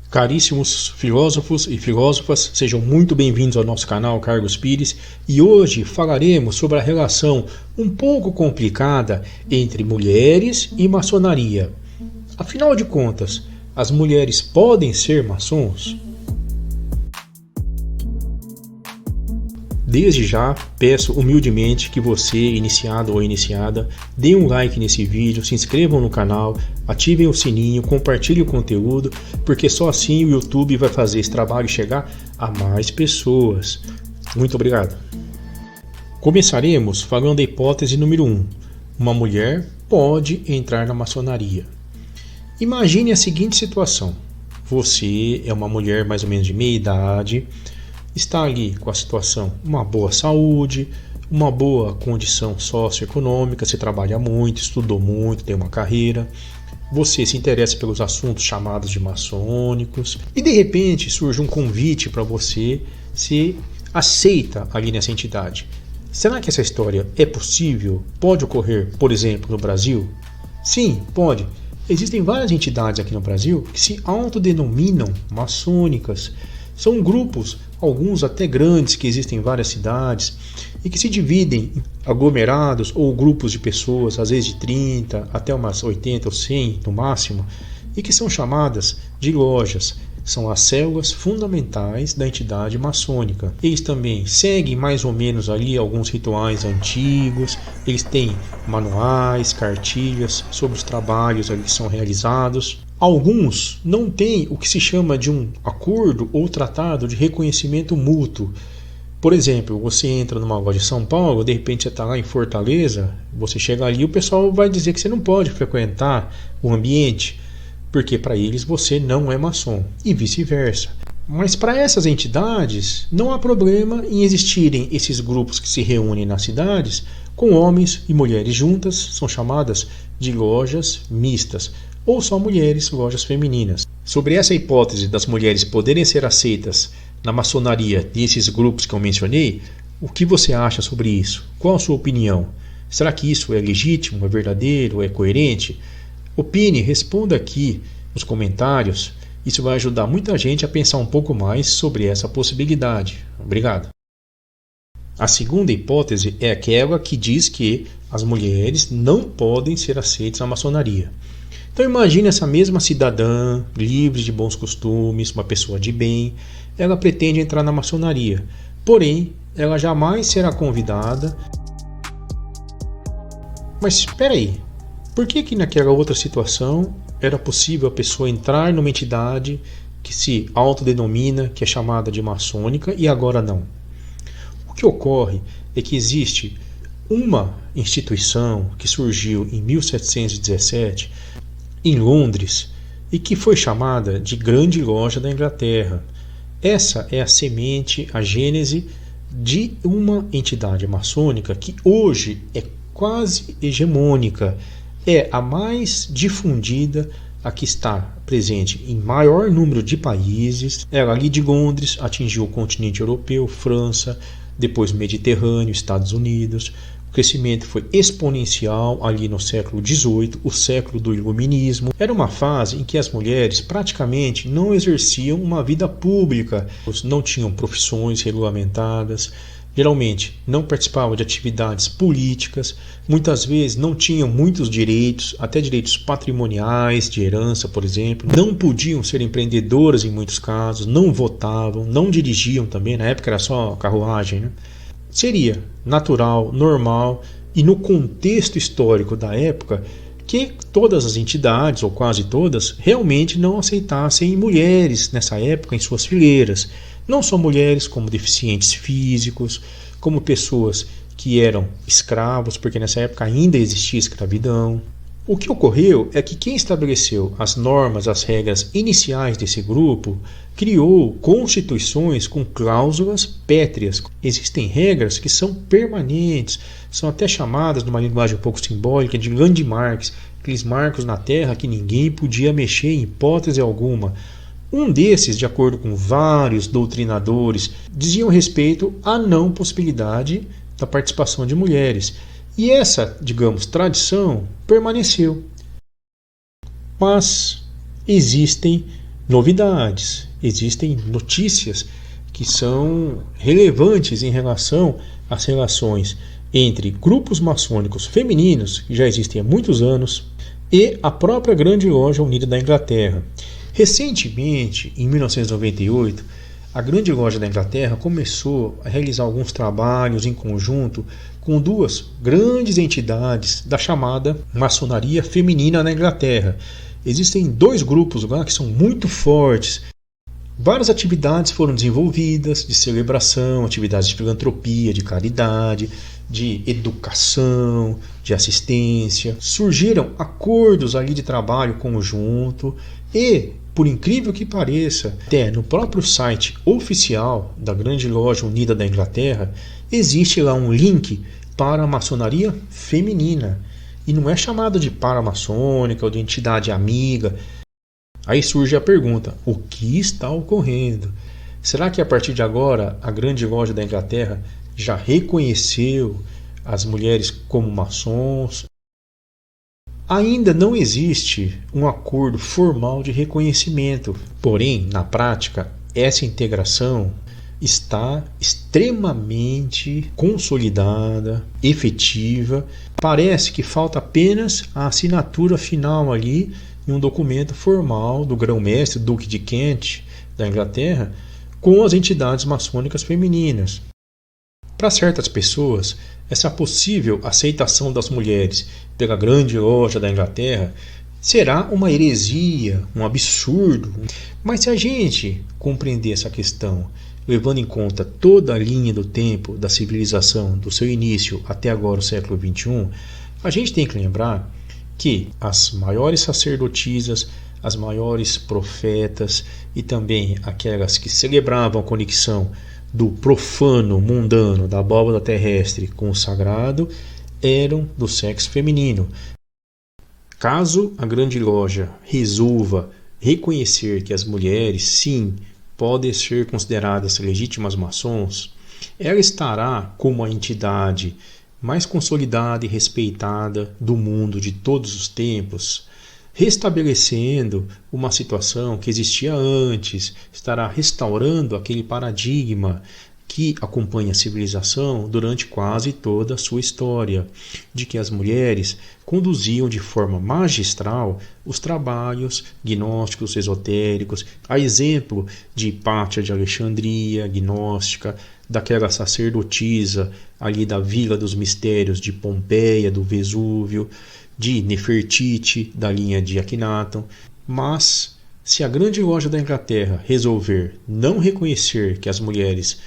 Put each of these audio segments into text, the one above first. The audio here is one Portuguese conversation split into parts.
Caríssimos filósofos e filósofas, sejam muito bem-vindos ao nosso canal Carlos Pires e hoje falaremos sobre a relação um pouco complicada entre mulheres e maçonaria. Afinal de contas, as mulheres podem ser maçons? Desde já, peço humildemente que você, iniciado ou iniciada, dê um like nesse vídeo, se inscrevam no canal, ativem o sininho, compartilhem o conteúdo, porque só assim o YouTube vai fazer esse trabalho chegar a mais pessoas. Muito obrigado. Começaremos falando da hipótese número 1. Uma mulher pode entrar na maçonaria. Imagine a seguinte situação. Você é uma mulher mais ou menos de meia idade, está ali com a situação, uma boa saúde, uma boa condição socioeconômica, você trabalha muito, estudou muito, tem uma carreira, você se interessa pelos assuntos chamados de maçônicos e de repente surge um convite para você, se aceita ali nessa entidade. Será que essa história é possível? Pode ocorrer, por exemplo, no Brasil? Sim, pode. Existem várias entidades aqui no Brasil que se autodenominam maçônicas. São grupos, alguns até grandes, que existem em várias cidades e que se dividem em aglomerados ou grupos de pessoas, às vezes de 30 até umas 80 ou 100 no máximo, e que são chamadas de lojas. São as células fundamentais da entidade maçônica. Eles também seguem mais ou menos ali alguns rituais antigos, eles têm manuais, cartilhas sobre os trabalhos ali que são realizados. Alguns não têm o que se chama de um acordo ou tratado de reconhecimento mútuo. Por exemplo, você entra numa loja de São Paulo, de repente você está lá em Fortaleza, você chega ali e o pessoal vai dizer que você não pode frequentar o ambiente, porque para eles você não é maçom, e vice-versa. Mas para essas entidades não há problema em existirem esses grupos que se reúnem nas cidades com homens e mulheres juntas, são chamadas de lojas mistas, ou só mulheres, lojas femininas. Sobre essa hipótese das mulheres poderem ser aceitas na maçonaria desses grupos que eu mencionei, o que você acha sobre isso? Qual a sua opinião? Será que isso é legítimo, é verdadeiro, é coerente? Opine, responda aqui nos comentários. Isso vai ajudar muita gente a pensar um pouco mais sobre essa possibilidade. Obrigado. A segunda hipótese é aquela que diz que as mulheres não podem ser aceitas na maçonaria. Então imagine essa mesma cidadã, livre de bons costumes, uma pessoa de bem, ela pretende entrar na maçonaria, porém ela jamais será convidada. Mas espera aí, por que naquela outra situação era possível a pessoa entrar numa entidade que se autodenomina, que é chamada de maçônica, e agora não? O que ocorre é que existe uma instituição que surgiu em 1717 em Londres e que foi chamada de Grande Loja da Inglaterra. Essa é a semente, a gênese de uma entidade maçônica que hoje é quase hegemônica, é a mais difundida, a que está presente em maior número de países. Ela ali de Londres atingiu o continente europeu, França, depois Mediterrâneo, Estados Unidos. O crescimento foi exponencial ali no século XVIII, o século do Iluminismo. Era uma fase em que as mulheres praticamente não exerciam uma vida pública, não tinham profissões regulamentadas, geralmente não participavam de atividades políticas, muitas vezes não tinham muitos direitos, até direitos patrimoniais, de herança, por exemplo, não podiam ser empreendedoras em muitos casos, não votavam, não dirigiam também, na época era só carruagem, né? Seria natural, normal e no contexto histórico da época que todas as entidades, ou quase todas, realmente não aceitassem mulheres nessa época em suas fileiras. Não só mulheres, como deficientes físicos, como pessoas que eram escravos, porque nessa época ainda existia escravidão. O que ocorreu é que quem estabeleceu as normas, as regras iniciais desse grupo, criou constituições com cláusulas pétreas. Existem regras que são permanentes, são até chamadas, numa linguagem um pouco simbólica, de landmarks, aqueles marcos na terra que ninguém podia mexer em hipótese alguma. Um desses, de acordo com vários doutrinadores, diziam respeito à não possibilidade da participação de mulheres. E essa, digamos, tradição permaneceu. Mas existem novidades, existem notícias que são relevantes em relação às relações entre grupos maçônicos femininos, que já existem há muitos anos, e a própria Grande Loja Unida da Inglaterra. Recentemente, em 1998, a Grande Loja da Inglaterra começou a realizar alguns trabalhos em conjunto com duas grandes entidades da chamada maçonaria feminina na Inglaterra. Existem dois grupos lá que são muito fortes. Várias atividades foram desenvolvidas de celebração, atividades de filantropia, de caridade, de educação, de assistência. Surgiram acordos ali de trabalho conjunto e, por incrível que pareça, até no próprio site oficial da Grande Loja Unida da Inglaterra, existe lá um link para a maçonaria feminina. E não é chamada de paramaçônica ou de entidade amiga. Aí surge a pergunta: o que está ocorrendo? Será que a partir de agora a Grande Loja da Inglaterra já reconheceu as mulheres como maçons? Ainda não existe um acordo formal de reconhecimento, porém, na prática, essa integração está extremamente consolidada, efetiva. Parece que falta apenas a assinatura final ali em um documento formal do grão-mestre Duque de Kent, da Inglaterra, com as entidades maçônicas femininas. Para certas pessoas, essa possível aceitação das mulheres pela Grande Loja da Inglaterra será uma heresia, um absurdo. Mas se a gente compreender essa questão, levando em conta toda a linha do tempo da civilização, do seu início até agora o século XXI, a gente tem que lembrar que as maiores sacerdotisas, as maiores profetas e também aquelas que celebravam a conexão do profano, mundano, da abóbora terrestre com o sagrado, eram do sexo feminino. Caso a Grande Loja resolva reconhecer que as mulheres, sim, podem ser consideradas legítimas maçons, ela estará como a entidade mais consolidada e respeitada do mundo de todos os tempos, restabelecendo uma situação que existia antes, estará restaurando aquele paradigma que acompanha a civilização durante quase toda a sua história, de que as mulheres conduziam de forma magistral os trabalhos gnósticos esotéricos, a exemplo de Hipátia de Alexandria, gnóstica, daquela sacerdotisa ali da Vila dos Mistérios de Pompeia, do Vesúvio, de Nefertiti, da linha de Akhenaton. Mas, se a Grande Loja da Inglaterra resolver não reconhecer que as mulheres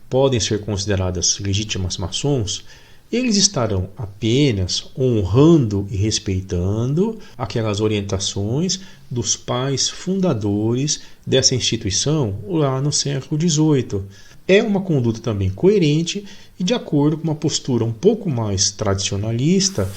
podem ser consideradas legítimas maçons, eles estarão apenas honrando e respeitando aquelas orientações dos pais fundadores dessa instituição lá no século XVIII. É uma conduta também coerente e de acordo com uma postura um pouco mais tradicionalista.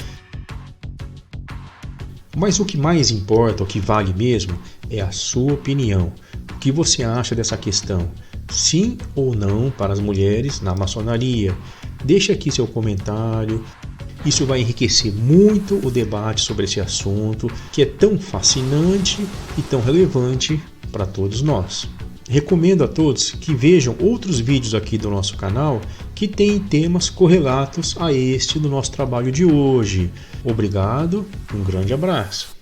Mas o que mais importa, o que vale mesmo, é a sua opinião. O que você acha dessa questão? Sim ou não para as mulheres na maçonaria? Deixe aqui seu comentário. Isso vai enriquecer muito o debate sobre esse assunto, que é tão fascinante e tão relevante para todos nós. Recomendo a todos que vejam outros vídeos aqui do nosso canal que têm temas correlatos a este do nosso trabalho de hoje. Obrigado, um grande abraço.